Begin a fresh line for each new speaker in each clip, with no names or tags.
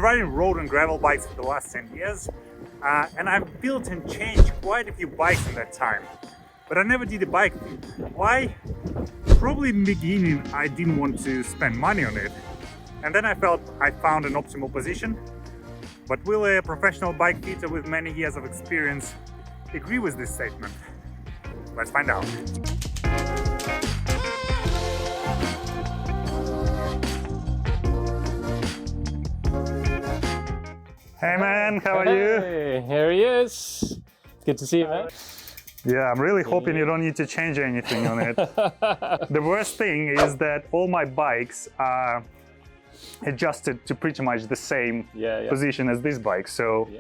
riding road and gravel bikes for the last 10 years, and I've built and changed quite a few bikes in that time. But I never did a bike fit. Why? Probably in the beginning I didn't want to spend money on it. And then I felt I found an optimal position. But will a professional bike fitter with many years of experience agree with this statement? Let's find out. Hey man, how are you?
Hey, here he is. It's good to see you, man.
Yeah, I'm really hoping you don't need to change anything on it. The worst thing is that all my bikes are adjusted to pretty much the same position as this bike, so...
Yeah.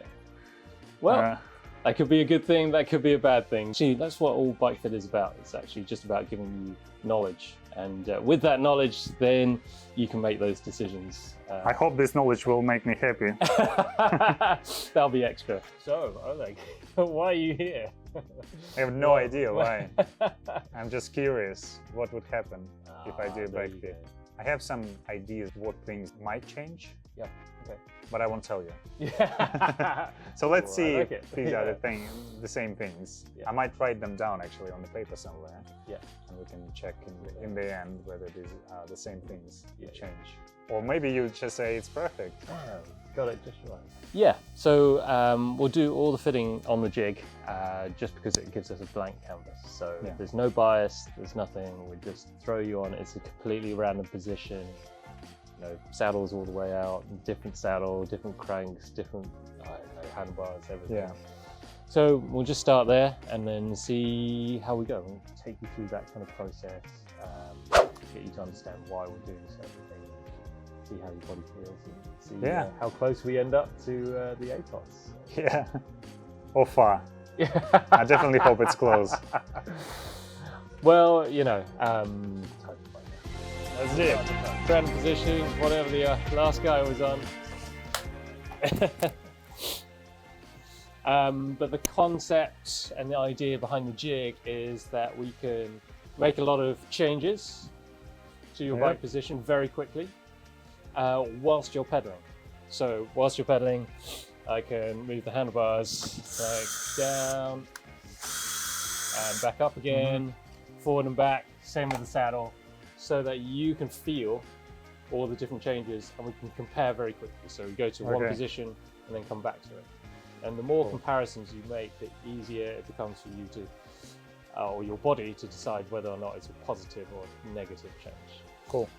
Well, that could be a good thing, that could be a bad thing. See, that's what all bike fit is about. It's actually just about giving you knowledge. And with that knowledge, then you can make those decisions.
I hope this knowledge will make me happy.
That'll be extra. So, Oleg, why are you here?
I have no idea why. I'm just curious what would happen if I do a bike fit. I have some ideas what things might change.
Yeah. Okay.
But I won't tell you.
Yeah.
So let's see
like
if these are the same things.
Yeah.
I might write them down actually on the paper somewhere.
Yeah.
And we can check in the end whether these are the same things that change. Or maybe you just say it's perfect.
Oh, got it just right. Yeah, so we'll do all the fitting on the jig just because it gives us a blank canvas. So there's no bias, there's nothing. We just throw you on. It's a completely random position. You know, saddles all the way out, different saddle, different cranks, different handlebars, everything. Yeah. So we'll just start there and then see how we go. We'll take you through that kind of process, get you to understand why we're doing certain things, see how your body feels, and see how close we end up to the Aethos.
Yeah, or far. I definitely hope it's close.
Well, you know, that's it. Trend position, whatever the last guy was on. But the concept and the idea behind the jig is that we can make a lot of changes to your bike position very quickly whilst you're pedaling. So whilst you're pedaling, I can move the handlebars like down and back up again, forward and back, same with the saddle, so that you can feel all the different changes and we can compare very quickly. So we go to one position and then come back to it. And the more comparisons you make, the easier it becomes for you to, or your body to decide whether or not it's a positive or negative change.
Cool.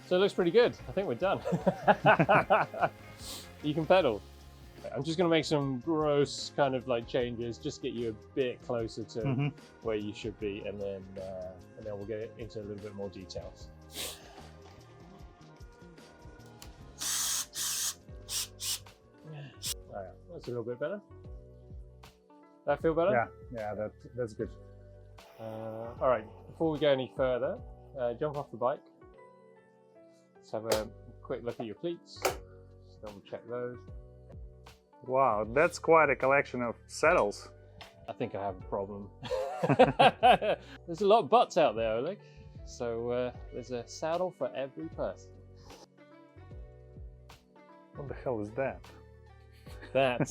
So it looks pretty good. I think we're done. You can pedal. I'm just going to make some gross kind of like changes, just get you a bit closer to where you should be, and then we'll get into a little bit more details. That's a little bit better. That feel better?
Yeah, that's good.
All right, before we go any further, jump off the bike. Let's have a quick look at your cleats. Just double check those.
Wow, that's quite a collection of saddles.
I think I have a problem. There's a lot of butts out there, Oleg. So there's a saddle for every person.
What the hell is that?
That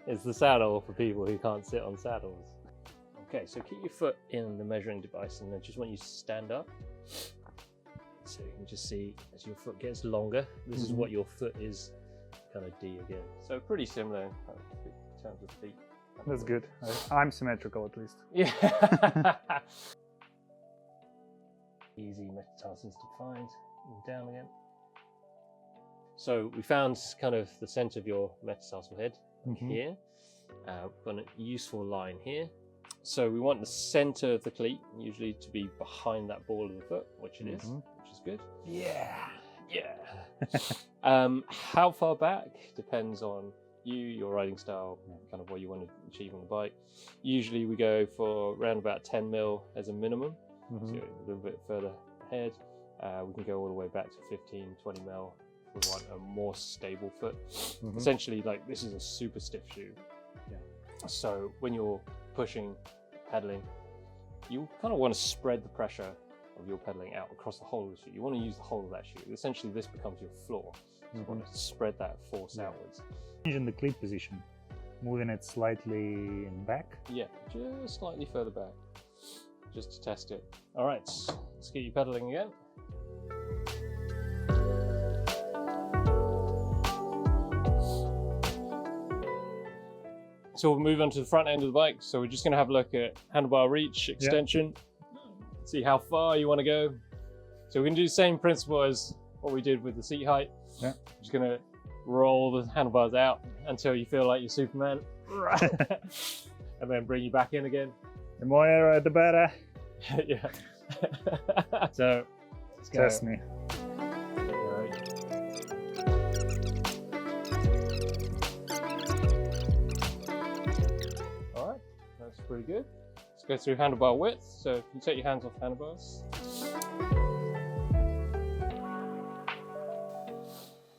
is the saddle for people who can't sit on saddles. Okay, so keep your foot in the measuring device and I just want you to stand up. So you can just see as your foot gets longer, this is what your foot is kind of D again. So pretty similar in terms of feet.
That's good. I'm symmetrical at least.
Yeah. Easy metatarsals to find. And down again. So we found kind of the center of your metatarsal head here. We've got a useful line here. So we want the center of the cleat usually to be behind that ball of the foot, which it is, which is good.
Yeah.
How far back depends on you, your riding style, kind of what you want to achieve on the bike. Usually we go for around about 10 mil as a minimum, so a little bit further ahead. We can go all the way back to 15, 20 mil if we want a more stable foot. Essentially, like this is a super stiff shoe. So when you're pushing, pedaling, you kind of want to spread the pressure of your pedaling out across the whole of the shoe. You want to use the whole of that shoe. Essentially, this becomes your floor. So you want to spread that force outwards.
Changing the cleat position, moving it slightly back.
Yeah, just slightly further back, just to test it. All right, let's get you pedaling again. So we'll move on to the front end of the bike. So we're just going to have a look at handlebar reach, extension, see how far you want to go. So we're going to do the same principle as what we did with the seat height.
Yeah.
Just going to roll the handlebars out until you feel like you're Superman. And then bring you back in again.
The more aero, the better.
Yeah. So let's go.
Test me.
All right, that's pretty good. Let's go through handlebar width. So if you take your hands off handlebars.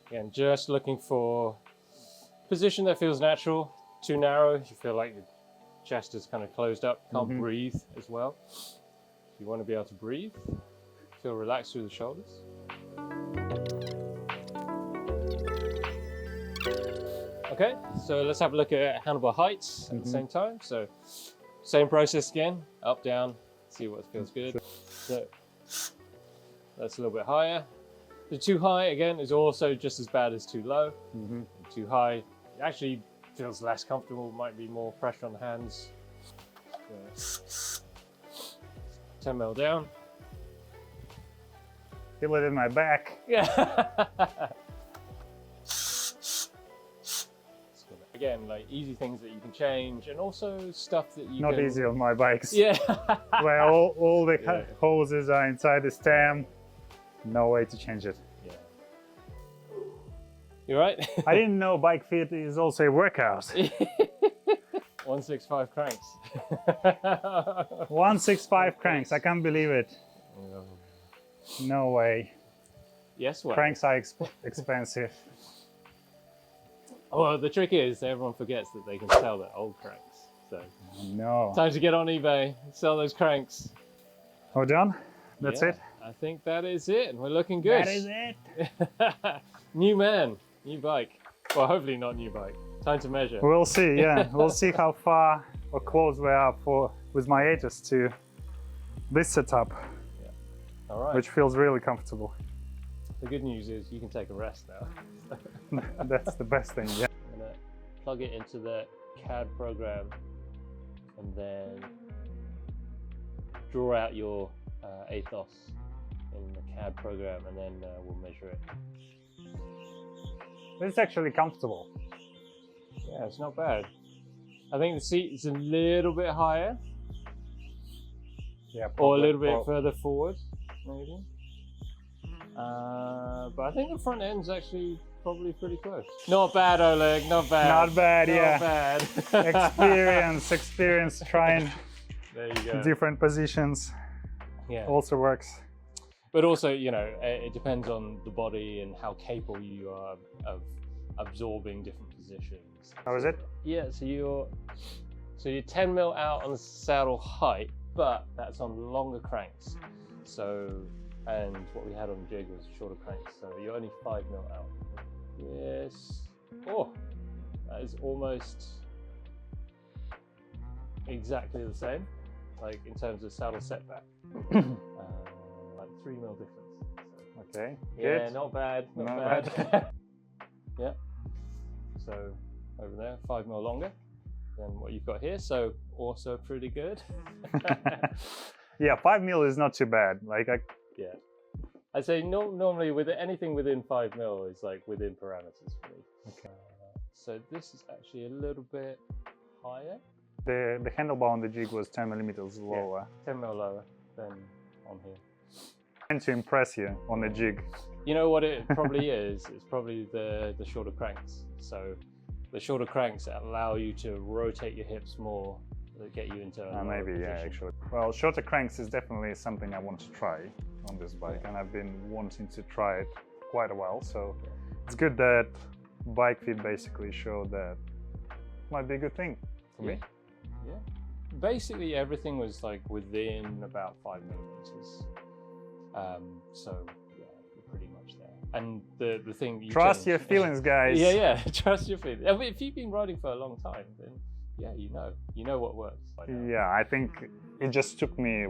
Again, just looking for position that feels natural. Too narrow, you feel like your chest is kind of closed up, can't breathe as well. You want to be able to breathe, feel relaxed through the shoulders. Okay, so let's have a look at handlebar heights at the same time. So same process again, up, down, see what feels good. So that's a little bit higher. The too high, again, is also just as bad as too low. Too high actually feels less comfortable, might be more pressure on the hands. 10 mil down.
Feel it in my back.
Yeah. Again, like easy things that you can change, and also stuff that you
Not
can...
easy on my bikes.
Yeah.
Where all the hoses are inside the stem. No way to change it.
Yeah. You right?
I didn't know bike fit is also a workout.
165 cranks.
165 cranks, I can't believe it. No way.
Yes, well.
Cranks are expensive.
Well, the trick is everyone forgets that they can sell their old cranks. So
No.
time to get on eBay, sell those cranks.
All done? That's it?
I think that is it, and we're looking good.
That is it.
New man, new bike. Well, hopefully not new bike. Time to measure.
We'll see, yeah. We'll see how far or close we are with my Aethos to this setup,
All right.
which feels really comfortable.
The good news is you can take a rest now.
That's the best thing, yeah.
I'm gonna plug it into the CAD program and then draw out your Aethos in the CAD program, and then we'll measure it.
It's actually comfortable.
Yeah, it's not bad. I think the seat is a little bit higher,
Yeah,
or a little bit further forward, maybe. But I think the front end's actually probably pretty close. Not bad, Oleg, not bad.
Not bad,
not
yeah.
bad.
Experience trying
There you go.
different positions.
Yeah.
Also works.
But also, you know, it depends on the body and how capable you are of absorbing different positions.
How is it?
Yeah, so you're 10 mil out on the saddle height, but that's on longer cranks. So, and what we had on the jig was shorter cranks, so you're only 5 mil out. Yes. Oh, that is almost exactly the same, like in terms of saddle setback. Like 3 mil difference. So,
Okay,
yeah,
good.
not bad, not
Not
bad. Yeah, so over there, 5 mil longer than what you've got here, so also pretty good.
Yeah, 5 mil is not too bad. Like,
Yeah, I'd say normally with anything within 5 mil is like within parameters for me.
Okay.
So this is actually a little bit higher.
the handlebar on the jig was 10 millimeters lower.
10 mil lower than on here.
And to impress you on the jig.
You know what it probably is? It's probably the shorter cranks. So the shorter cranks allow you to rotate your hips more, that get you into a lower
Maybe, yeah,
position.
actually. Well, shorter cranks is definitely something I want to try on this bike, and I've been wanting to try it quite a while. So it's good that Bike Fit basically showed that might be a good thing for me.
Yeah. Basically everything was like within about 5 millimeters. So yeah, you're pretty much there. And the thing you
Trust
change-
your feelings, guys.
Yeah, trust your feelings. I mean, if you've been riding for a long time, then yeah, you know what works. by now.
Yeah, I think it just took me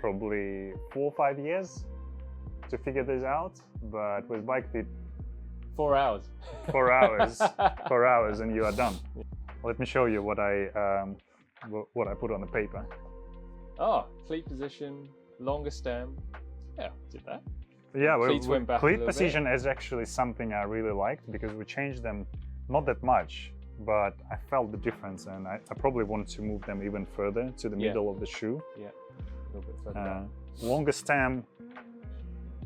probably 4 or 5 years to figure this out. But with bike fit,
4 hours.
4 hours, 4 hours, and you are done. Let me show you what I put on the paper.
Oh, cleat position, longer stem. Yeah, did that.
Yeah,
Cleats went back a
cleat
little
position is actually something I really liked because we changed them not that much, but I felt the difference, and I probably want to move them even further to the middle of the shoe.
Yeah, a little bit further down.
Longer stem,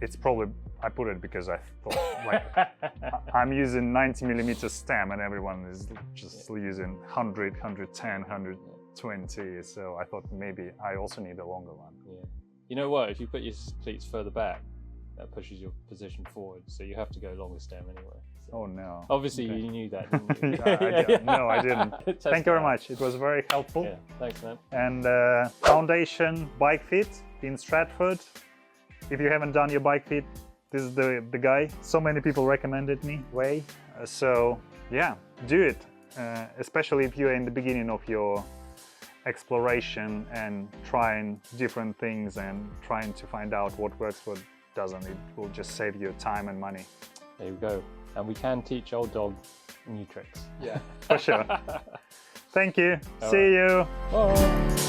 it's probably, I put it because I thought like I'm using 90mm stem and everyone is just using 100, 110, 120, so I thought maybe I also need a longer one.
Yeah. You know what? If you put your cleats further back, that pushes your position forward, so you have to go longer stem anyway. So
Oh no.
obviously
Okay.
you knew that, didn't you?
No, I didn't.
Test
Thank you very
it out.
much. It was very helpful.
Yeah, thanks, man.
And Foundation Bike Fit in Stratford. If you haven't done your bike fit, this is the guy. So many people recommended me way. So yeah, do it. Especially if you're in the beginning of your exploration and trying different things and trying to find out what works, what doesn't. It will just save you time and money.
There you go. And we can teach old dog new tricks.
Yeah, for sure. Thank you.
All
See
right.
you.
Bye.